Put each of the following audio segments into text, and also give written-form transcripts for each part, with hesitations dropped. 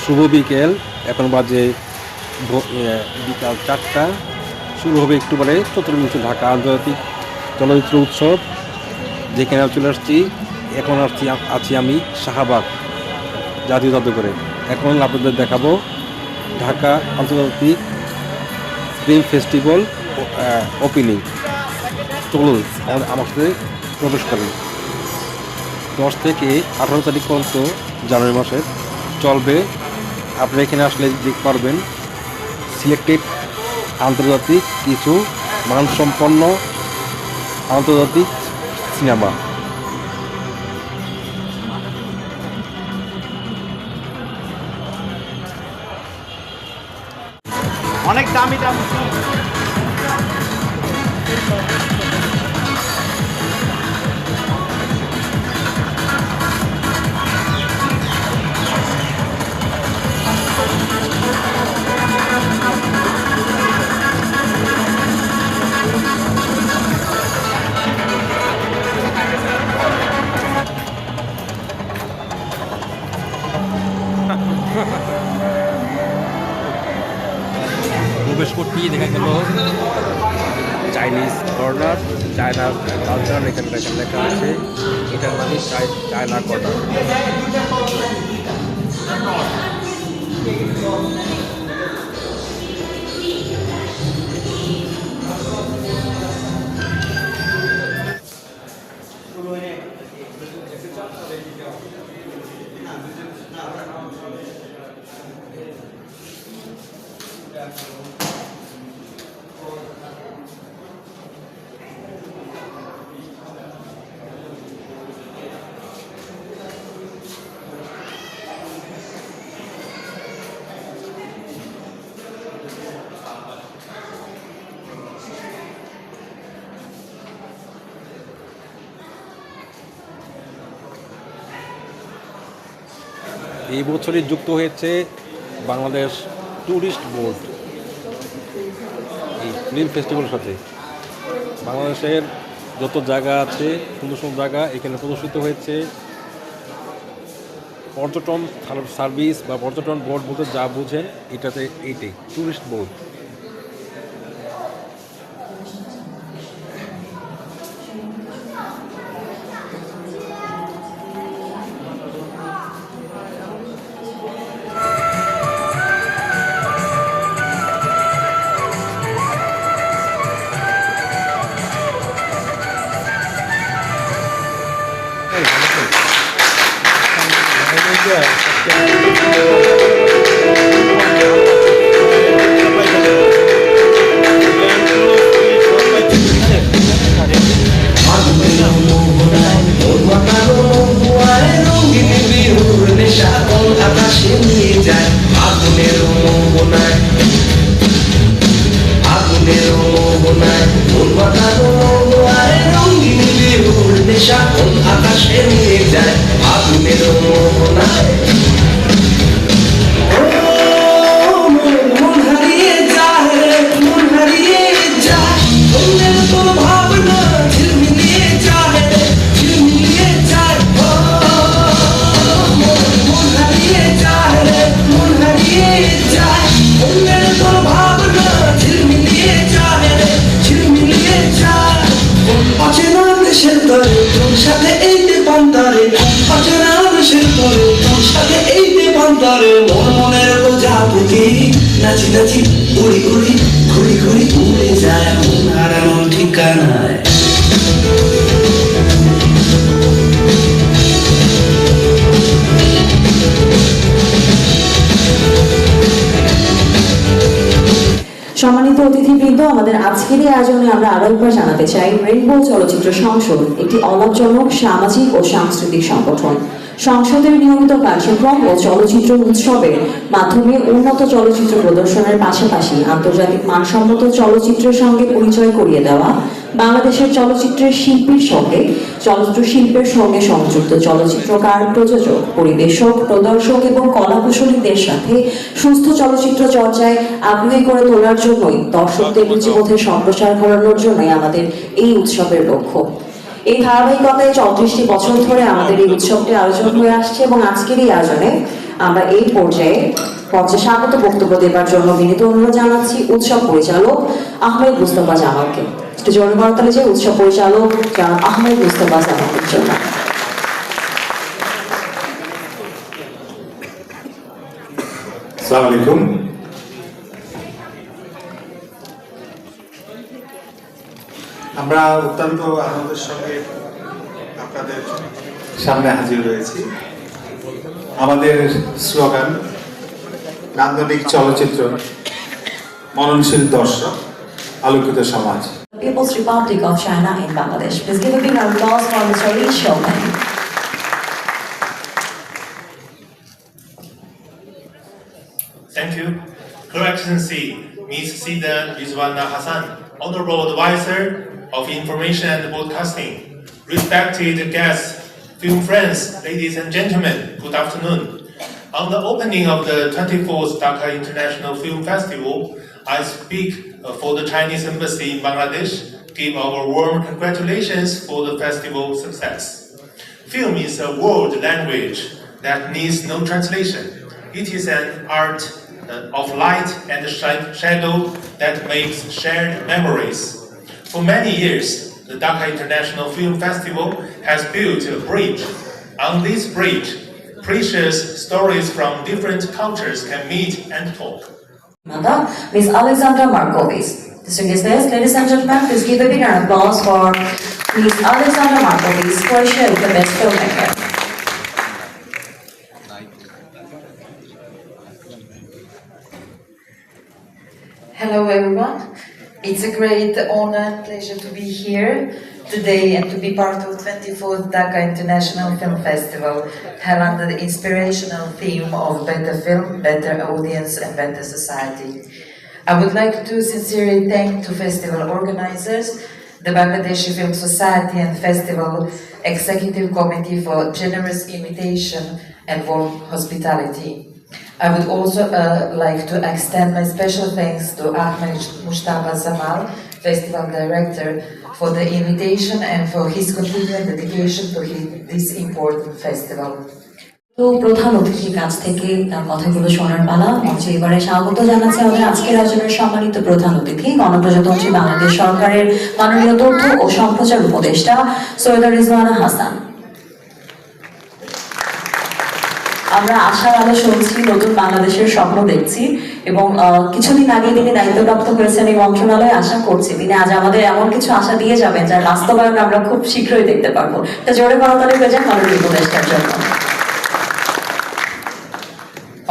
শুভ বিকেল। এখন বাজে বিকাল 4টা। শুরু হবে একটু পরে 14 ঢাকা আন্তর্জাতিক চলচ্চিত্র উৎসব, যেখানে চলে আসছি। এখন আছি আমি শাহবাগ জাতীয় জাদুঘরে। এখন আপনাদের দেখাবো ঢাকা আন্তর্জাতিক ফিল্ম ফেস্টিভ্যাল ওপেনিং। চলুন আমার সাথে প্রবেশ করেন। 10 থেকে 18 তারিখ পর্যন্ত জানুয়ারি মাসের চলবে। আপনি এখানে আসলে দেখতে পারবেন সিলেক্টেড আন্তর্জাতিক কিছু মানসম্পন্ন আন্তর্জাতিক সিনেমা। অনেক দামি দামি প্রবেশ করতেই দেখা গেল চাইনিজ কর্নার, চায়নার কালচার এখানে লেখা আছে। এটার মানে চায়না কর্নার। এই বছরই যুক্ত হয়েছে বাংলাদেশ ট্যুরিস্ট বোর্ড এই ফিল্ম ফেস্টিভ্যালের সাথে। বাংলাদেশের যত জায়গা আছে, সুন্দর সুন্দর জায়গা এখানে প্রদর্শিত হয়েছে। পর্যটন সার্ভিস বা পর্যটন বোর্ড বলতে যা বুঝেন এটাতে এইটাই ট্যুরিস্ট বোর্ড। আকাশে নিয়ে যায় আগুনের মোহনায়। মন হারিয়ে যায়, মন হারিয়ে যায়, মনের তোর ভাবনা ঝিলমিলিয়ে যায়, ঝিলমিলিয়ে যায়। মন হারিয়ে যায়, মন হারিয়ে যায়, মনের তোর ভাবনা ঝিলমিলিয়ে যায়, ঝিলমিলিয়ে যায়। অচেনা দেশের তরে তোর সাথে এইতে পান্তারে, অচেনা দেশের তরে তোর সাথে এইতে পান্তারে। মনের প্রজাপতি নাচি নাচি উড়ি উড়ি ঘুরি ঘুরি উড়ে যায় মন হারানোর ঠিকানায়। সম্মানিত অতিথিবৃন্দ, আমাদের আজকের এই আয়োজনে আমরা আরো একবার জানাতে চাই, রেইনবো চলচ্চিত্র সংসদ একটি অলাভজনক সামাজিক ও সাংস্কৃতিক সংগঠন। সংসদের নিয়মিত কার্যক্রম ও চলচ্চিত্র উৎসবের মাধ্যমে উন্নত চলচ্চিত্র প্রদর্শনের পাশাপাশি আন্তর্জাতিক মানসম্মত চলচ্চিত্রের সঙ্গে পরিচয় করিয়ে দেওয়া, বাংলাদেশের চলচ্চিত্রের শিল্পীর সঙ্গে চলচ্চিত্র শিল্পের সঙ্গে সংযুক্ত চলচ্চিত্রকার, প্রযোজক, পরিবেশক, প্রদর্শক এবং কলাকুশলীদের সাথে সুস্থ চলচ্চিত্র চর্চায় আগ্রহী করে তোলার জন্যই, দর্শকদের রুচিবোধের সম্প্রসার করানোর জন্যই আমাদের এই উৎসবের লক্ষ্য। এই ধারাবাহিকতায় 34টি বছর ধরে আমাদের এই উৎসবটি আয়োজন হয়ে আসছে এবং আজকের এই আয়োজনে আমরা এই পর্যায়ে স্বাগত বক্তব্য দেবার জন্য বিনীত অনুরোধ জানাচ্ছি উৎসব পরিচালক আহমেদ মুস্তফা জামালকে। একটু জোরে করতালি যে উৎসব পরিচালক জনাব আহমেদ মুস্তফা জামালের জন্য। আসসালামু আলাইকুম। আমরা অত্যন্ত আনন্দের সঙ্গে আপনাদের সামনে হাজির হয়েছি। আমাদের স্লোগান নান্দনিক চলচ্চিত্র, মননশীল দর্শক, আলোকিত সমাজ। People's Republic of China in Bangladesh. Please give a big round of applause for Mr. Lee Showman. Thank you. Her Excellency, Ms. Sida Rizwana Hassan, Honorable Advisor of Information and Broadcasting, respected guests, film friends, ladies and gentlemen, good afternoon. On the opening of the 24th Dhaka International Film Festival, I speak for the Chinese Embassy in Bangladesh, give our warm congratulations for the festival success. Film is a world language that needs no translation. It is an art of light and shadow that makes shared memories. For many years, the Dhaka International Film Festival has built a bridge. On this bridge, precious stories from different cultures can meet and talk. Ms. Alexandra Markovis. Distinguished guests, ladies and gentlemen, please give a big round of applause for Ms. Alexandra Markovis, Croatia, the best filmmaker. Hello everyone. It's a great honor and pleasure to be here today and to be part of 24th Dhaka International Film Festival, held under the inspirational theme of better film, better audience and better society. I would like to sincerely thank the festival organizers, the Bangladeshi Film Society and Festival Executive Committee for generous invitation and warm hospitality. I would also like to extend my special thanks to Ahmed Mustafa Zamal, Festival Director, for the invitation and for his continued dedication to this important festival. তো প্রধান অতিথির কাছ থেকে তার কথাগুলো শোনার পালা। মঞ্চে এবারে স্বাগত জানাচ্ছি আমাদের আজকের আয়োজনের সম্মানিত প্রধান অতিথি, গণপ্রজাতন্ত্রী বাংলাদেশ সরকারের মাননীয় তথ্য ও সম্প্রচার উপদেষ্টা সৈয়দা রিজওয়ানা হাসান। আমরা আশার আলো শুনছি, নতুন বাংলাদেশের স্বপ্ন দেখছি এবং কিছুদিন আগে তিনি দায়িত্বপ্রাপ্ত করেছেন এই মন্ত্রণালয়ে। আশা করছি তিনি আজ আমাদের এমন কিছু আশা দিয়ে যাবেন যার বাস্তবায়ন আমরা খুব শীঘ্রই দেখতে পারবো। তা জোরে করতালি হয়ে যাক মাননীয় উপদেষ্টার জন্য।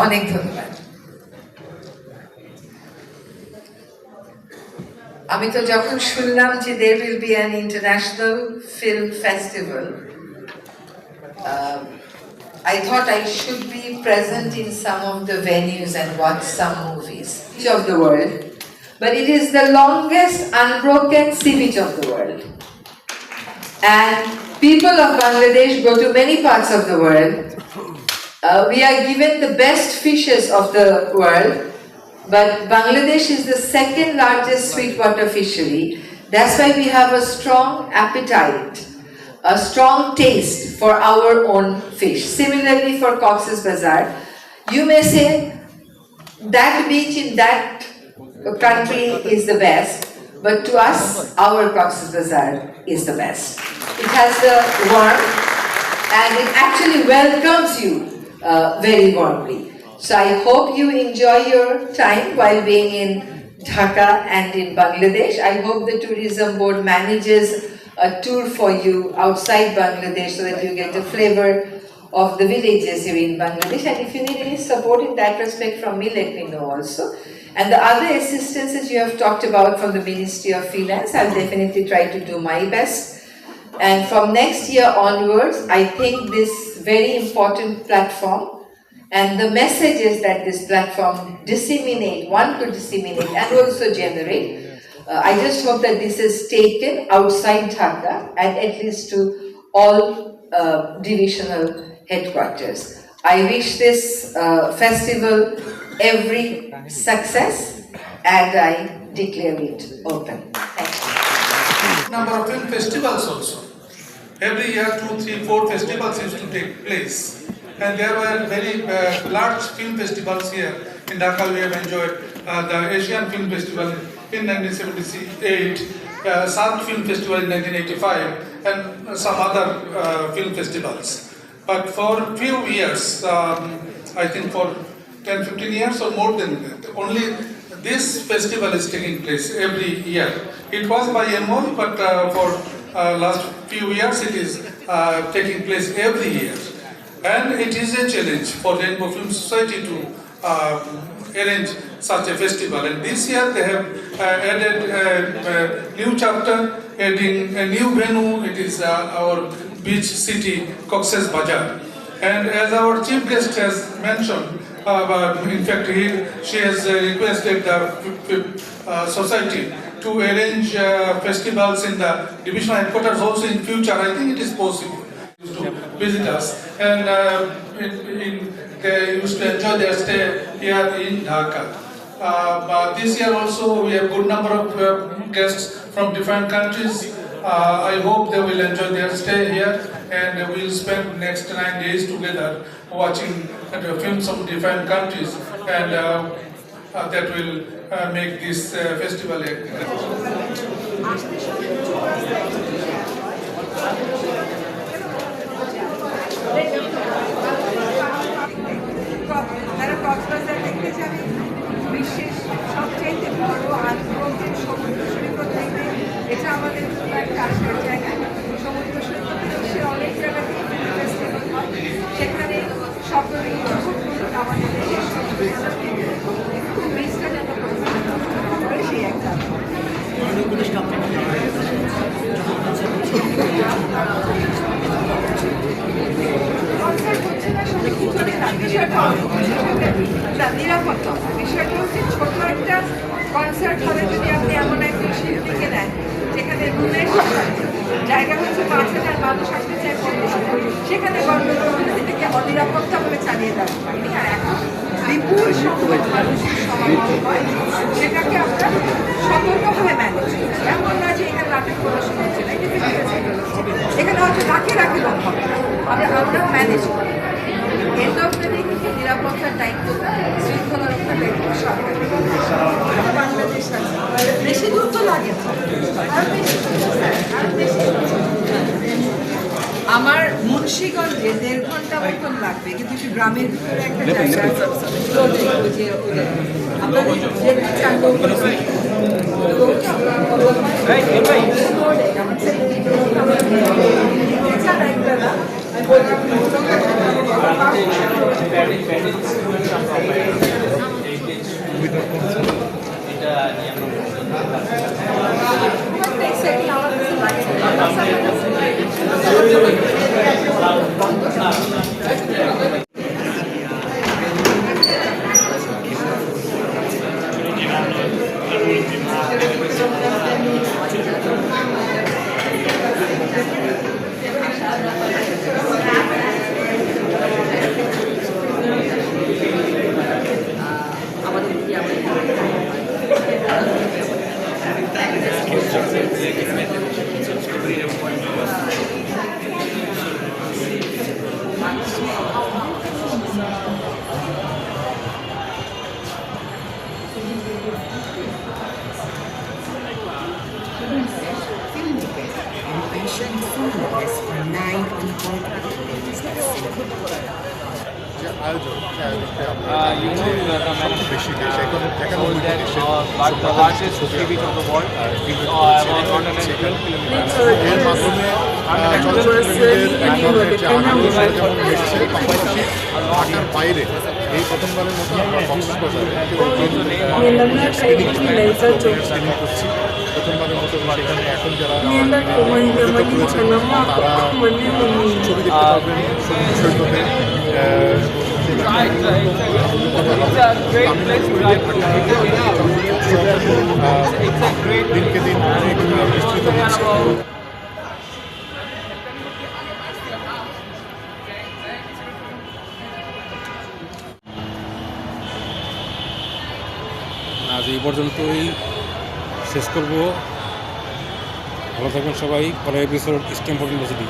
অনেক ধন্যবাদ। আমি তো যখন শুনলাম যে there will be an international film festival, I thought I should be present in some of the venues and watch some movies. Sea Beach of the world, but it is the longest unbroken sea beach of the world. And people of Bangladesh go to many parts of the world. We are given the best fishes of the world, but Bangladesh is the second largest sweetwater fishery. That's why we have a strong appetite, a strong taste for our own fish. Similarly for Cox's Bazar, you may say that beach in that country is the best, but to us, our Cox's Bazar is the best. It has the warmth and it actually welcomes you very warmly. So I hope you enjoy your time while being in Dhaka and in Bangladesh. I hope the tourism board manages a tour for you outside Bangladesh so that you get a flavor of the villages here in Bangladesh. And if you need any support in that respect from me, let me know also. And the other assistances you have talked about from the Ministry of Finance, I'll definitely try to do my best. And from next year onwards, I think this very important platform and the messages that this platform want to disseminate and also generate, I just hope that this is taken outside Dhaka and at least to all divisional headquarters. I wish this festival every success and I declare it open. Thank you. Number of film festivals also. Every year 2, 3, 4 festivals used to take place. and there were very large film festivals here. In Dhaka we have enjoyed the Asian Film Festival in 1978, South Film Festival in 1985, and some other film festivals. But for few years, I think for 10-15 years or more than that, only this festival is taking place every year. It was biannual, but for last few years it is taking place every year. And it is a challenge for Rainbow Film Society to arrange such a festival. And this year they have added a new chapter, adding a new venue. It is our beach city, Cox's Bazar. And as our chief guest has mentioned, in fact, she has requested the society to arrange festivals in the divisional headquarters also in future. I think it is possible to visit us, and they used to enjoy their stay here in Dhaka. But this year also we have good number of guests from different countries. I hope they will enjoy their stay here, and we'll spend next 9 days together watching the films from different countries, and that will make this festival তারা কক্সবাজার দেখতে যাবে, বিশ্বের সবচেয়ে বড় আন্তর্জাতিক সমুদ্র সৈকত দেখবে। এটা আমাদের জন্য একটা আসার জায়গা। সমুদ্র সৈকতে বিশ্বের অনেক জায়গা থেকে ফেস্টিভ্যাল হয়, সেখানে সকলেই আমাদের দেশের একটু মিসটা যেন করে সেই একটা নিরাপত্তা বিষয়টা হচ্ছে ছোট একটা কনসার্ট হলে যদি আপনি এমন একজন শিল্পীকে নেন যেখানে রুমের জায়গা হচ্ছে 5,000 মানুষ আসতে চায়, সেখানে গণ্ডগোল থেকে অনিরাপত্তাভাবে চালিয়ে দেওয়া পারি। আর এখন বিপুল সংখ্যক মানুষের সমাগম হয়, সেটাকে আমরা সতর্কভাবে ম্যানেজ করি। এমন না যে এখানে রাতের কোনো সময় ছিল, এখানে হয়তো রাখে লোক হবে, আমরা ম্যানেজ করি। এন্ড অফ দ্য ডে কিন্তু নিরাপত্তার দায়িত্ব, শৃঙ্খলা রক্ষার দায়িত্ব সরকারের। বাংলাদেশ বেশি দূর তো লাগে না, আমার মুন্সিগঞ্জে 1.5 ঘন্টা মতন লাগবে, কিন্তু গ্রামের ভিতরে একটা জায়গা আপনাদের যেতে চান বেশি দেশ এখন the largest sea beach of the world, এর মাধ্যমে চলচ্চিত্রপ্রেমীদের এক ধরনের যে আনন্দ যেমন এসছে, পাশাপাশি ঢাকার বাইরে এই প্রথমবারের মতো আমরা কক্সবাজারে স্ক্রিনিং করছি। প্রথমবারের মতো সেখানে এখন যারা রয়েছেন তারা ছবি দেখতে পারবেন সমুদ্র সৈকতে। দিনকে দিন অনেক বিস্তৃত হচ্ছে। আজ এই পর্যন্তই শেষ করবো। ভালো থাকবেন সবাই। পরের এপিসোড স্ট্যামফোর্ড ইউনিভার্সিটি।